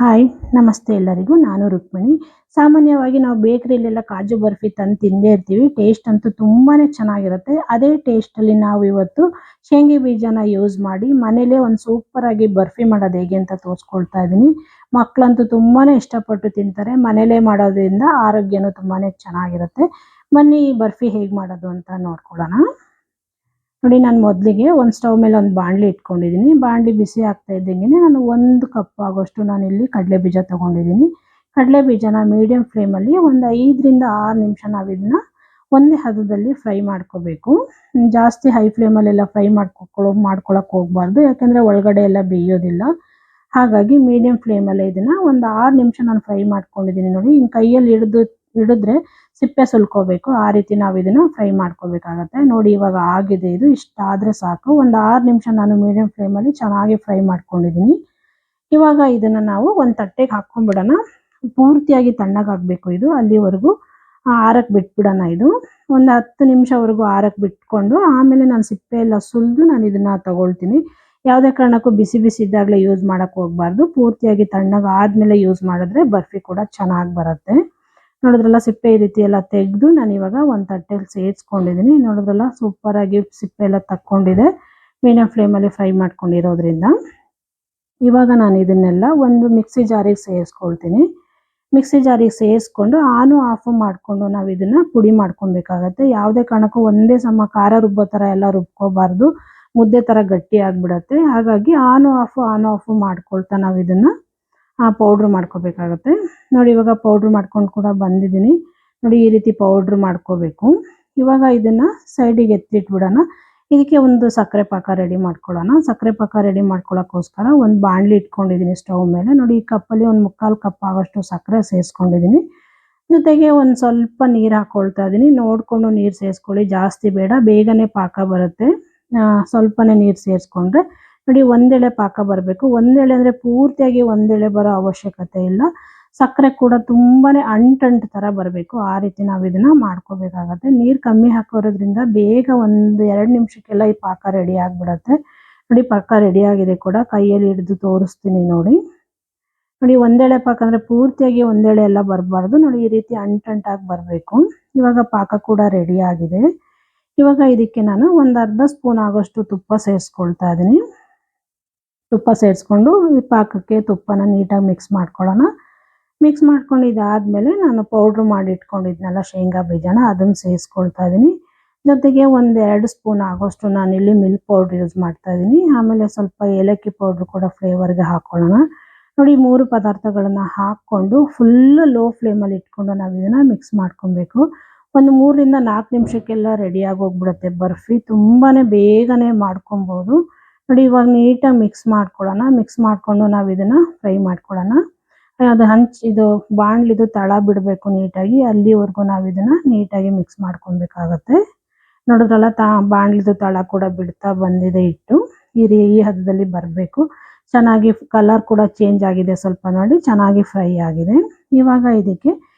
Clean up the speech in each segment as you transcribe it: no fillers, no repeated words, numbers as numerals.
Hi ನಮಸ್ತೆ ಎಲ್ಲರಿಗೂ. ನಾನು ರುಕ್ಮಿಣಿ. ಸಾಮಾನ್ಯವಾಗಿ ನಾವು ಬೇಕರಿಲೆಲ್ಲ ಕಾಜು ಬರ್ಫಿ ತಂದು ತಿಂದೇ ಇರ್ತೀವಿ. ಟೇಸ್ಟ್ ಅಂತೂ ತುಂಬಾನೇ ಚೆನ್ನಾಗಿರುತ್ತೆ. ಅದೇ ಟೇಸ್ಟಲ್ಲಿ ನಾವು ಇವತ್ತು ಶೇಂಗೆ ಬೀಜನ ಯೂಸ್ ಮಾಡಿ ಮನೇಲೇ ಒಂದು ಸೂಪರ್ ಆಗಿ ಬರ್ಫಿ ಮಾಡೋದು ಹೇಗೆ ಅಂತ ತೋರಿಸ್ಕೊಳ್ತಾ ಇದ್ದೀನಿ. ಮಕ್ಕಳಂತೂ ತುಂಬಾನೇ ಇಷ್ಟಪಟ್ಟು ತಿಂತಾರೆ. ಮನೇಲೇ ಮಾಡೋದ್ರಿಂದ ಆರೋಗ್ಯನೂ ತುಂಬಾನೇ ಚೆನ್ನಾಗಿರುತ್ತೆ. ಬನ್ನಿ ಈ ಬರ್ಫಿ ಹೇಗೆ ಮಾಡೋದು ಅಂತ ನೋಡ್ಕೊಳ್ಳೋಣ. ನೋಡಿ, ನಾನು ಮೊದಲಿಗೆ ಒಂದು ಸ್ಟವ್ ಮೇಲೆ ಒಂದು ಬಾಣಲಿ ಇಟ್ಕೊಂಡಿದ್ದೀನಿ. ಬಾಣಲಿ ಬಿಸಿ ಆಗ್ತಾ ಇದ್ದಂಗೆ ನಾನು 1 ಕಪ್ ಆಗೋಷ್ಟು ನಾನಿಲ್ಲಿ ಕಡಲೆ ಬೀಜ ತಗೊಂಡಿದ್ದೀನಿ. ಕಡಲೆ ಬೀಜನ ಮೀಡಿಯಂ ಫ್ಲೇಮಲ್ಲಿ ಒಂದು 5ರಿಂದ 6 ನಿಮಿಷ ನಾವು ಇದನ್ನ ಒಂದೇ ಹದದಲ್ಲಿ ಫ್ರೈ ಮಾಡ್ಕೋಬೇಕು. ಜಾಸ್ತಿ ಹೈ ಫ್ಲೇಮಲ್ಲೆಲ್ಲ ಫ್ರೈ ಮಾಡ್ಕೊಳಕ್ಕೆ ಹೋಗಬಾರ್ದು, ಯಾಕೆಂದರೆ ಒಳಗಡೆ ಎಲ್ಲ ಬೇಯೋದಿಲ್ಲ. ಹಾಗಾಗಿ ಮೀಡಿಯಂ ಫ್ಲೇಮಲ್ಲೇ ಇದನ್ನ ಒಂದು 6 ನಿಮಿಷ ನಾನು ಫ್ರೈ ಮಾಡ್ಕೊಂಡಿದ್ದೀನಿ. ನೋಡಿ, ಹಿಂಗೆ ಕೈಯಲ್ಲಿ ಹಿಡಿದ್ರೆ ಸಿಪ್ಪೆ ಸುಲ್ಕೋಬೇಕು. ಆ ರೀತಿ ನಾವು ಇದನ್ನ ಫ್ರೈ ಮಾಡ್ಕೋಬೇಕಾಗತ್ತೆ. ನೋಡಿ, ಇವಾಗ ಆಗಿದೆ. ಇದು ಇಷ್ಟಾದರೆ ಸಾಕು. ಒಂದು 6 ನಿಮಿಷ ನಾನು ಮೀಡಿಯಂ ಫ್ಲೇಮಲ್ಲಿ ಚೆನ್ನಾಗಿ ಫ್ರೈ ಮಾಡ್ಕೊಂಡಿದ್ದೀನಿ. ಇವಾಗ ಇದನ್ನ ನಾವು ಒಂದು ತಟ್ಟೆಗೆ ಹಾಕ್ಕೊಂಡ್ಬಿಡೋಣ. ಪೂರ್ತಿಯಾಗಿ ತಣ್ಣಗಾಗಬೇಕು ಇದು. ಅಲ್ಲಿವರೆಗೂ ಆರಕ್ಕೆ ಬಿಟ್ಬಿಡೋಣ. ಇದು ಒಂದು 10 ನಿಮಿಷವರೆಗೂ ಆರಕ್ಕೆ ಬಿಟ್ಕೊಂಡು ಆಮೇಲೆ ನಾನು ಸಿಪ್ಪೆ ಎಲ್ಲ ಸುಲಿದು ನಾನು ಇದನ್ನ ತಗೊಳ್ತೀನಿ. ಯಾವುದೇ ಕಾರಣಕ್ಕೂ ಬಿಸಿ ಬಿಸಿ ಇದ್ದಾಗಲೇ ಯೂಸ್ ಮಾಡೋಕ್ಕೆ ಹೋಗಬಾರ್ದು. ಪೂರ್ತಿಯಾಗಿ ತಣ್ಣಗಾದ್ಮೇಲೆ ಯೂಸ್ ಮಾಡಿದ್ರೆ ಬರ್ಫಿ ಕೂಡ ಚೆನ್ನಾಗಿ ಬರುತ್ತೆ. ನೋಡಿದ್ರಲ್ಲ, ಸಿಪ್ಪೆ ಈ ರೀತಿ ಎಲ್ಲ ತೆಗೆದು ನಾನು ಇವಾಗ ಒಂದು ತಟ್ಟೆಯಲ್ಲಿ ಸೇರಿಸ್ಕೊಂಡಿದ್ದೀನಿ. ನೋಡಿದ್ರಲ್ಲ, ಸೂಪರಾಗಿ ಸಿಪ್ಪೆ ಎಲ್ಲ ತಕ್ಕೊಂಡಿದೆ, ಮೀಡಿಯಂ ಫ್ಲೇಮಲ್ಲಿ ಫ್ರೈ ಮಾಡ್ಕೊಂಡಿರೋದ್ರಿಂದ. ಇವಾಗ ನಾನು ಇದನ್ನೆಲ್ಲ ಒಂದು ಮಿಕ್ಸಿ ಜಾರಿಗೆ ಸೇರಿಸ್ಕೊಳ್ತೀನಿ. ಮಿಕ್ಸಿ ಜಾರಿಗೆ ಸೇರಿಸ್ಕೊಂಡು ಆನು ಆಫು ಮಾಡಿಕೊಂಡು ನಾವು ಇದನ್ನು ಪುಡಿ ಮಾಡ್ಕೊಬೇಕಾಗತ್ತೆ. ಯಾವುದೇ ಕಾರಣಕ್ಕೂ ಒಂದೇ ಸಮ ಖಾರ ರುಬ್ಬೋ ಥರ ಎಲ್ಲ ರುಬ್ಕೋಬಾರ್ದು, ಮುದ್ದೆ ಥರ ಗಟ್ಟಿ ಆಗಿಬಿಡತ್ತೆ. ಹಾಗಾಗಿ ಆನು ಆಫು ಮಾಡ್ಕೊಳ್ತಾ ನಾವು ಇದನ್ನು ಪೌಡ್ರ್ ಮಾಡ್ಕೋಬೇಕಾಗತ್ತೆ. ನೋಡಿ, ಇವಾಗ ಪೌಡ್ರ್ ಮಾಡ್ಕೊಂಡು ಕೂಡ ಬಂದಿದ್ದೀನಿ. ನೋಡಿ, ಈ ರೀತಿ ಪೌಡ್ರ್ ಮಾಡ್ಕೋಬೇಕು. ಇವಾಗ ಇದನ್ನು ಸೈಡಿಗೆ ಎತ್ತಿಟ್ಬಿಡೋಣ. ಇದಕ್ಕೆ ಒಂದು ಸಕ್ಕರೆ ಪಾಕ ರೆಡಿ ಮಾಡ್ಕೊಳ್ಳೋಣ. ಸಕ್ಕರೆ ಪಾಕ ರೆಡಿ ಮಾಡ್ಕೊಳ್ಳೋಕ್ಕೋಸ್ಕರ ಒಂದು ಬಾಣಲಿ ಇಟ್ಕೊಂಡಿದ್ದೀನಿ ಸ್ಟವ್ ಮೇಲೆ. ನೋಡಿ, ಈ ಕಪ್ಪಲ್ಲಿ ಒಂದು 3/4 ಕಪ್ ಆಗೋಷ್ಟು ಸಕ್ಕರೆ ಸೇರಿಸ್ಕೊಂಡಿದ್ದೀನಿ. ಜೊತೆಗೆ ಒಂದು ಸ್ವಲ್ಪ ನೀರು ಹಾಕ್ಕೊಳ್ತಾ ಇದ್ದೀನಿ. ನೋಡಿಕೊಂಡು ನೀರು ಸೇರಿಸ್ಕೊಳ್ಳಿ, ಜಾಸ್ತಿ ಬೇಡ, ಬೇಗನೆ ಪಾಕ ಬರುತ್ತೆ. ಸ್ವಲ್ಪನೇ ನೀರು ಸೇರಿಸ್ಕೊಂಡ್ರೆ ನೋಡಿ, ಒಂದೆಳೆ ಪಾಕ ಬರಬೇಕು. ಒಂದೆಳೆ ಅಂದರೆ ಪೂರ್ತಿಯಾಗಿ ಒಂದೆಳೆ ಬರೋ ಅವಶ್ಯಕತೆ ಇಲ್ಲ. ಸಕ್ಕರೆ ಕೂಡ ತುಂಬಾನೇ ಅಂಟು ಥರ ಬರಬೇಕು. ಆ ರೀತಿ ನಾವು ಇದನ್ನು ಮಾಡ್ಕೋಬೇಕಾಗತ್ತೆ. ನೀರು ಕಮ್ಮಿ ಹಾಕೋದ್ರಿಂದ ಬೇಗ 1-2 ನಿಮಿಷಕ್ಕೆಲ್ಲ ಈ ಪಾಕ ರೆಡಿ ಆಗಿಬಿಡತ್ತೆ. ನೋಡಿ, ಪಾಕ ರೆಡಿ ಆಗಿದೆ ಕೂಡ. ಕೈಯಲ್ಲಿ ಹಿಡಿದು ತೋರಿಸ್ತೀನಿ ನೋಡಿ. ನೋಡಿ, ಒಂದೆಳೆ ಪಾಕ ಅಂದರೆ ಪೂರ್ತಿಯಾಗಿ ಒಂದೆಳೆ ಎಲ್ಲ ಬರಬಾರ್ದು. ನೋಡಿ, ಈ ರೀತಿ ಅಂಟಾಗಿ ಬರಬೇಕು. ಇವಾಗ ಪಾಕ ಕೂಡ ರೆಡಿ ಆಗಿದೆ. ಇವಾಗ ಇದಕ್ಕೆ ನಾನು ಒಂದು ಅರ್ಧ ಸ್ಪೂನ್ ಆಗೋಷ್ಟು ತುಪ್ಪ ಸೇರಿಸ್ಕೊಳ್ತಾ ಇದ್ದೀನಿ. ತುಪ್ಪ ಸೇರಿಸ್ಕೊಂಡು ಈ ಪಾಕಕ್ಕೆ ತುಪ್ಪನ ನೀಟಾಗಿ ಮಿಕ್ಸ್ ಮಾಡ್ಕೊಳ್ಳೋಣ. ಮಿಕ್ಸ್ ಮಾಡ್ಕೊಂಡು ಇದಾದಮೇಲೆ ನಾನು ಪೌಡ್ರ್ ಮಾಡಿ ಇಟ್ಕೊಂಡಿದ್ನಲ್ಲ ಶೇಂಗಾ ಬೀಜನ, ಅದನ್ನು ಸೇರಿಸ್ಕೊಳ್ತಾ ಇದ್ದೀನಿ. ಜೊತೆಗೆ 1-2 ಸ್ಪೂನ್ ಆಗೋಷ್ಟು ನಾನಿಲ್ಲಿ ಮಿಲ್ಕ್ ಪೌಡ್ರ್ ಯೂಸ್ ಮಾಡ್ತಾ ಇದ್ದೀನಿ. ಆಮೇಲೆ ಸ್ವಲ್ಪ ಏಲಕ್ಕಿ ಪೌಡ್ರ್ ಕೂಡ ಫ್ಲೇವರ್ಗೆ ಹಾಕ್ಕೊಳ್ಳೋಣ. ನೋಡಿ, 3 ಪದಾರ್ಥಗಳನ್ನು ಹಾಕ್ಕೊಂಡು ಫುಲ್ಲು ಲೋ ಫ್ಲೇಮಲ್ಲಿ ಇಟ್ಕೊಂಡು ನಾವು ಇದನ್ನು ಮಿಕ್ಸ್ ಮಾಡ್ಕೊಬೇಕು. ಒಂದು 3-4 ನಿಮಿಷಕ್ಕೆಲ್ಲ ರೆಡಿಯಾಗಿ ಹೋಗ್ಬಿಡುತ್ತೆ ಬರ್ಫಿ. ತುಂಬಾ ಬೇಗನೆ ಮಾಡ್ಕೊಬೋದು. ನೋಡಿ, ಇವಾಗ ನೀಟಾಗಿ ಮಿಕ್ಸ್ ಮಾಡ್ಕೊಳ್ಳೋಣ. ಮಿಕ್ಸ್ ಮಾಡಿಕೊಂಡು ನಾವು ಇದನ್ನು ಫ್ರೈ ಮಾಡ್ಕೊಳ್ಳೋಣ. ಅದು ಇದು ಬಾಣಲಿದು ತಳ ಬಿಡಬೇಕು ನೀಟಾಗಿ, ಅಲ್ಲಿವರೆಗೂ ನಾವು ಇದನ್ನು ನೀಟಾಗಿ ಮಿಕ್ಸ್ ಮಾಡ್ಕೊಬೇಕಾಗತ್ತೆ. ನೋಡಿದ್ರಲ್ಲ, ಬಾಣಲಿದು ತಳ ಕೂಡ ಬಿಡ್ತಾ ಬಂದಿದೆ ಹಿಟ್ಟು. ಈ ಹದದಲ್ಲಿ ಬರಬೇಕು. ಚೆನ್ನಾಗಿ ಕಲರ್ ಕೂಡ ಚೇಂಜ್ ಆಗಿದೆ ಸ್ವಲ್ಪ. ನೋಡಿ, ಚೆನ್ನಾಗಿ ಫ್ರೈ ಆಗಿದೆ. ಇವಾಗ ಇದಕ್ಕೆ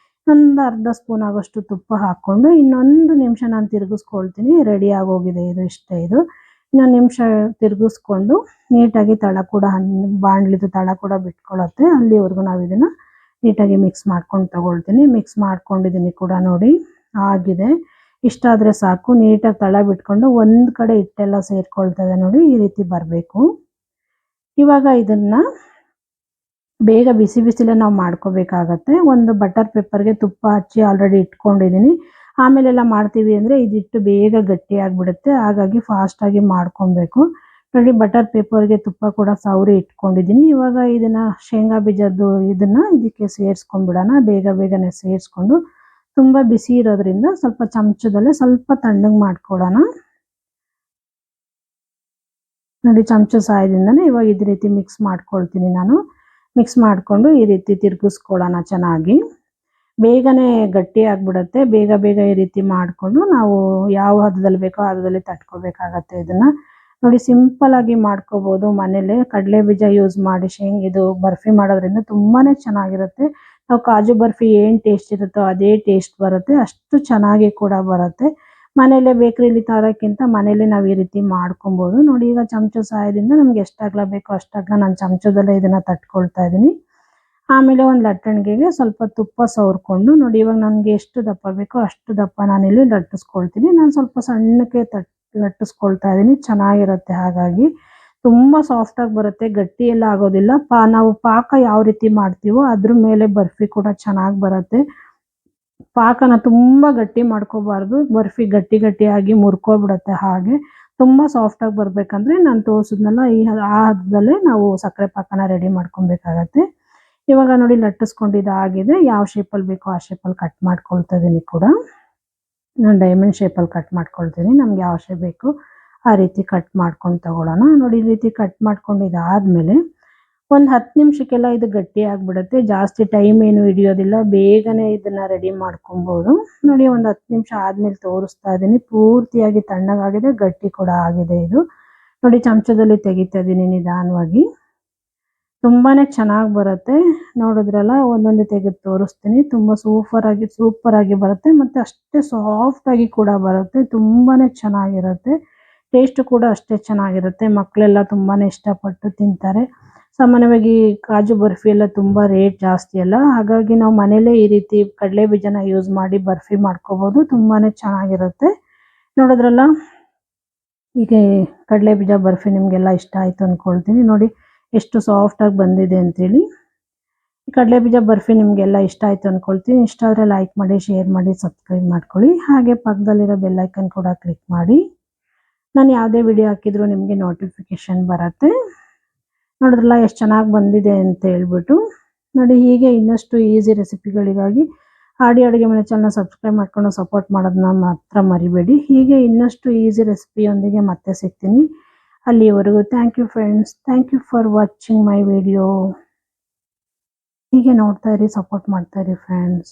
ಒಂದು ಅರ್ಧ ಸ್ಪೂನ್ ಆಗೋಷ್ಟು ತುಪ್ಪ ಹಾಕ್ಕೊಂಡು ಇನ್ನೊಂದು ನಿಮಿಷ ನಾನು ತಿರುಗಿಸ್ಕೊಳ್ತೀನಿ. ರೆಡಿ ಆಗೋಗಿದೆ ಇದು. ಇಷ್ಟೇ ಇದು. ಇನ್ನೊಂದು ನಿಮಿಷ ತಿರುಗಿಸ್ಕೊಂಡು ನೀಟಾಗಿ ತಳ ಕೂಡ ಬಾಣಲಿದು ತಳ ಕೂಡ ಬಿಟ್ಕೊಳ್ಳುತ್ತೆ. ಅಲ್ಲಿವರೆಗೂ ನಾವು ಇದನ್ನು ನೀಟಾಗಿ ಮಿಕ್ಸ್ ಮಾಡ್ಕೊಂಡು ತಗೊಳ್ತೀನಿ. ಮಿಕ್ಸ್ ಮಾಡ್ಕೊಂಡಿದ್ದೀನಿ ಕೂಡ. ನೋಡಿ, ಆಗಿದೆ. ಇಷ್ಟಾದರೆ ಸಾಕು. ನೀಟಾಗಿ ತಳ ಬಿಟ್ಕೊಂಡು ಒಂದು ಕಡೆ ಹಿಟ್ಟೆಲ್ಲ ಸೇರ್ಕೊಳ್ತದೆ. ನೋಡಿ, ಈ ರೀತಿ ಬರಬೇಕು. ಇವಾಗ ಇದನ್ನು ಬೇಗ ಬಿಸಿ ಬಿಸಿಲೇ ನಾವು ಮಾಡ್ಕೋಬೇಕಾಗತ್ತೆ. ಒಂದು ಬಟರ್ ಪೇಪರ್ಗೆ ತುಪ್ಪ ಹಚ್ಚಿ ಆಲ್ರೆಡಿ ಇಟ್ಕೊಂಡಿದ್ದೀನಿ. ಆಮೇಲೆಲ್ಲ ಮಾಡ್ತೀವಿ ಅಂದರೆ ಇದಿಟ್ಟು ಬೇಗ ಗಟ್ಟಿ ಆಗಿಬಿಡುತ್ತೆ. ಹಾಗಾಗಿ ಫಾಸ್ಟಾಗಿ ಮಾಡ್ಕೊಬೇಕು. ನೋಡಿ, ಬಟರ್ ಪೇಪರ್ಗೆ ತುಪ್ಪ ಕೂಡ ಸವರಿ ಇಟ್ಕೊಂಡಿದ್ದೀನಿ. ಇವಾಗ ಇದನ್ನು ಶೇಂಗಾ ಬೀಜದ್ದು ಇದನ್ನು ಇದಕ್ಕೆ ಸೇರಿಸ್ಕೊಂಡ್ಬಿಡೋಣ. ಬೇಗನೆ ಸೇರಿಸ್ಕೊಂಡು ತುಂಬ ಬಿಸಿ ಇರೋದ್ರಿಂದ ಸ್ವಲ್ಪ ಚಮಚದಲ್ಲೇ ಸ್ವಲ್ಪ ತಣ್ಣಗೆ ಮಾಡ್ಕೊಳ್ಳೋಣ. ನೋಡಿ, ಚಮಚ ಸಹಾಯದಿಂದನೇ ಇವಾಗ ಇದೇ ರೀತಿ ಮಿಕ್ಸ್ ಮಾಡ್ಕೊಳ್ತೀನಿ ನಾನು. ಮಿಕ್ಸ್ ಮಾಡಿಕೊಂಡು ಈ ರೀತಿ ತಿರುಗಿಸ್ಕೊಳ್ಳೋಣ ಚೆನ್ನಾಗಿ. ಬೇಗನೆ ಗಟ್ಟಿ ಆಗಿಬಿಡುತ್ತೆ. ಬೇಗ ಈ ರೀತಿ ಮಾಡಿಕೊಂಡು ನಾವು ಯಾವ ಹದದಲ್ಲಿ ಬೇಕೋ ಆ ಹದದಲ್ಲಿ ತಟ್ಕೋಬೇಕಾಗತ್ತೆ ಇದನ್ನು. ನೋಡಿ, ಸಿಂಪಲ್ಲಾಗಿ ಮಾಡ್ಕೋಬೋದು ಮನೇಲೆ. ಕಡಲೆ ಬೀಜ ಯೂಸ್ ಮಾಡಿ ಇದು ಬರ್ಫಿ ಮಾಡೋದ್ರಿಂದ ತುಂಬಾ ಚೆನ್ನಾಗಿರುತ್ತೆ. ನಾವು ಕಾಜು ಬರ್ಫಿ ಏನು ಟೇಸ್ಟ್ ಇರುತ್ತೋ ಅದೇ ಟೇಸ್ಟ್ ಬರುತ್ತೆ. ಅಷ್ಟು ಚೆನ್ನಾಗಿ ಕೂಡ ಬರುತ್ತೆ. ಮನೇಲೆ ಬೇಕ್ರಿಲಿ ತರೋಕ್ಕಿಂತ ಮನೇಲೆ ನಾವು ಈ ರೀತಿ ಮಾಡ್ಕೊಬೋದು. ನೋಡಿ, ಈಗ ಚಮಚ ಸಹಾಯದಿಂದ ನಮ್ಗೆ ಎಷ್ಟು ಅಗಲ ಬೇಕೋ ಅಷ್ಟು ಅಗಲ ನಾನು ಚಮಚದಲ್ಲೇ ಇದನ್ನು ತಟ್ಕೊಳ್ತಾ ಇದ್ದೀನಿ. ಆಮೇಲೆ ಒಂದು ಲಟ್ಟಣಿಗೆಗೆ ಸ್ವಲ್ಪ ತುಪ್ಪ ಸವರ್ಕೊಂಡು ನೋಡಿ, ಇವಾಗ ನನಗೆ ಎಷ್ಟು ದಪ್ಪ ಬೇಕೋ ಅಷ್ಟು ದಪ್ಪ ನಾನಿಲ್ಲಿ ಲಟ್ಟಿಸ್ಕೊಳ್ತೀನಿ. ನಾನು ಸ್ವಲ್ಪ ಸಣ್ಣಕ್ಕೆ ಲಟ್ಟಿಸ್ಕೊಳ್ತಾ ಇದ್ದೀನಿ, ಚೆನ್ನಾಗಿರುತ್ತೆ. ಹಾಗಾಗಿ ತುಂಬ ಸಾಫ್ಟಾಗಿ ಬರುತ್ತೆ, ಗಟ್ಟಿ ಎಲ್ಲ ಆಗೋದಿಲ್ಲ. ನಾವು ಪಾಕ ಯಾವ ರೀತಿ ಮಾಡ್ತೀವೋ ಅದ್ರ ಮೇಲೆ ಬರ್ಫಿ ಕೂಡ ಚೆನ್ನಾಗಿ ಬರುತ್ತೆ. ಪಾಕನ ತುಂಬ ಗಟ್ಟಿ ಮಾಡ್ಕೋಬಾರ್ದು, ಬರ್ಫಿ ಗಟ್ಟಿ ಗಟ್ಟಿಯಾಗಿ ಮುರ್ಕೊಬಿಡುತ್ತೆ. ಹಾಗೆ ತುಂಬ ಸಾಫ್ಟಾಗಿ ಬರಬೇಕಂದ್ರೆ ನಾನು ತೋರಿಸಿದ್ನಲ್ಲ ಆ ಹದದಲ್ಲೇ ನಾವು ಸಕ್ಕರೆ ಪಾಕನ ರೆಡಿ ಮಾಡ್ಕೊಬೇಕಾಗತ್ತೆ. ಇವಾಗ ನೋಡಿ ಲಟ್ಟಿಸ್ಕೊಂಡಿದ್ದಾಗಿದೆ. ಯಾವ ಶೇಪಲ್ಲಿ ಬೇಕೋ ಆ ಶೇಪಲ್ಲಿ ಕಟ್ ಮಾಡ್ಕೊಳ್ತಾ ಇದ್ದೀನಿ ಕೂಡ. ನಾನು ಡೈಮಂಡ್ ಶೇಪಲ್ಲಿ ಕಟ್ ಮಾಡ್ಕೊಳ್ತೀನಿ. ನಮ್ಗೆ ಯಾವ ಶೇಪ್ ಬೇಕು ಆ ರೀತಿ ಕಟ್ ಮಾಡ್ಕೊಂಡು ತಗೊಳ್ಳೋಣ. ನೋಡಿ ಈ ರೀತಿ ಕಟ್ ಮಾಡ್ಕೊಂಡಿದ್ದಾದ್ಮೇಲೆ ಒಂದು 10 ನಿಮಿಷಕ್ಕೆಲ್ಲ ಇದು ಗಟ್ಟಿ ಆಗಿಬಿಡುತ್ತೆ. ಜಾಸ್ತಿ ಟೈಮ್ ಏನು ಹಿಡಿಯೋದಿಲ್ಲ, ಬೇಗನೆ ಇದನ್ನು ರೆಡಿ ಮಾಡ್ಕೊಬೋದು. ನೋಡಿ ಒಂದು 10 ನಿಮಿಷ ಆದಮೇಲೆ ತೋರಿಸ್ತಾ ಇದ್ದೀನಿ. ಪೂರ್ತಿಯಾಗಿ ತಣ್ಣಗಾಗಿದೆ, ಗಟ್ಟಿ ಕೂಡ ಆಗಿದೆ ಇದು. ನೋಡಿ ಚಮಚದಲ್ಲಿ ತೆಗಿತಾ ಇದ್ದೀನಿ ನಿಧಾನವಾಗಿ. ತುಂಬಾ ಚೆನ್ನಾಗಿ ಬರುತ್ತೆ. ನೋಡಿದ್ರಲ್ಲ, ಒಂದೊಂದೇ ತೆಗೆದು ತೋರಿಸ್ತೀನಿ. ತುಂಬ ಸೂಪರಾಗಿ ಬರುತ್ತೆ ಮತ್ತು ಅಷ್ಟೇ ಸಾಫ್ಟಾಗಿ ಕೂಡ ಬರುತ್ತೆ. ತುಂಬಾ ಚೆನ್ನಾಗಿರುತ್ತೆ. ಟೇಸ್ಟು ಕೂಡ ಅಷ್ಟೇ ಚೆನ್ನಾಗಿರುತ್ತೆ. ಮಕ್ಕಳೆಲ್ಲ ತುಂಬಾ ಇಷ್ಟಪಟ್ಟು ತಿಂತಾರೆ. ಸಾಮಾನ್ಯವಾಗಿ ಕಾಜು ಬರ್ಫಿ ಎಲ್ಲ ತುಂಬ ರೇಟ್ ಜಾಸ್ತಿ ಅಲ್ಲ, ಹಾಗಾಗಿ ನಾವು ಮನೇಲೇ ಈ ರೀತಿ ಕಡಲೆ ಬೀಜನ ಯೂಸ್ ಮಾಡಿ ಬರ್ಫಿ ಮಾಡ್ಕೋಬೋದು. ತುಂಬಾ ಚೆನ್ನಾಗಿರುತ್ತೆ. ನೋಡಿದ್ರಲ್ಲ, ಈಗ ಕಡಲೆ ಬೀಜ ಬರ್ಫಿ ನಿಮಗೆಲ್ಲ ಇಷ್ಟ ಆಯಿತು ಅಂದ್ಕೊಳ್ತೀನಿ. ನೋಡಿ ಎಷ್ಟು ಸಾಫ್ಟಾಗಿ ಬಂದಿದೆ ಅಂತೇಳಿ. ಈ ಕಡಲೆ ಬೀಜ ಬರ್ಫಿ ನಿಮಗೆಲ್ಲ ಇಷ್ಟ ಆಯಿತು ಅಂದ್ಕೊಳ್ತೀನಿ. ಇಷ್ಟ ಆದರೆ ಲೈಕ್ ಮಾಡಿ, ಶೇರ್ ಮಾಡಿ, ಸಬ್ಸ್ಕ್ರೈಬ್ ಮಾಡ್ಕೊಳ್ಳಿ. ಹಾಗೆ ಪಕ್ಕದಲ್ಲಿರೋ ಬೆಲ್ ಐಕನ್ ಕೂಡ ಕ್ಲಿಕ್ ಮಾಡಿ. ನಾನು ಯಾವುದೇ ವಿಡಿಯೋ ಹಾಕಿದರೂ ನಿಮಗೆ ನೋಟಿಫಿಕೇಷನ್ ಬರುತ್ತೆ. ನೋಡಿದ್ರಲ್ಲ ಎಷ್ಟು ಚೆನ್ನಾಗಿ ಬಂದಿದೆ ಅಂತ ಹೇಳ್ಬಿಟ್ಟು. ನೋಡಿ, ಹೀಗೆ ಇನ್ನಷ್ಟು ಈಸಿ ರೆಸಿಪಿಗಳಿಗಾಗಿ ಆಡಿ ಅಡುಗೆ ಮನೆ ಚಾನಲ್ನ ಸಬ್ಸ್ಕ್ರೈಬ್ ಮಾಡ್ಕೊಂಡು ಸಪೋರ್ಟ್ ಮಾಡೋದನ್ನ ಮಾತ್ರ ಮರಿಬೇಡಿ. ಹೀಗೆ ಇನ್ನಷ್ಟು ಈಸಿ ರೆಸಿಪಿಯೊಂದಿಗೆ ಮತ್ತೆ ಸಿಗ್ತೀನಿ. ಅಲ್ಲಿವರೆಗೂ thank you friends. Thank you for watching my video. ಹೀಗೆ ನೋಡ್ತಾ ಇರಿ, ಸಪೋರ್ಟ್ ಮಾಡ್ತಾ ಇರಿ ಫ್ರೆಂಡ್ಸ್.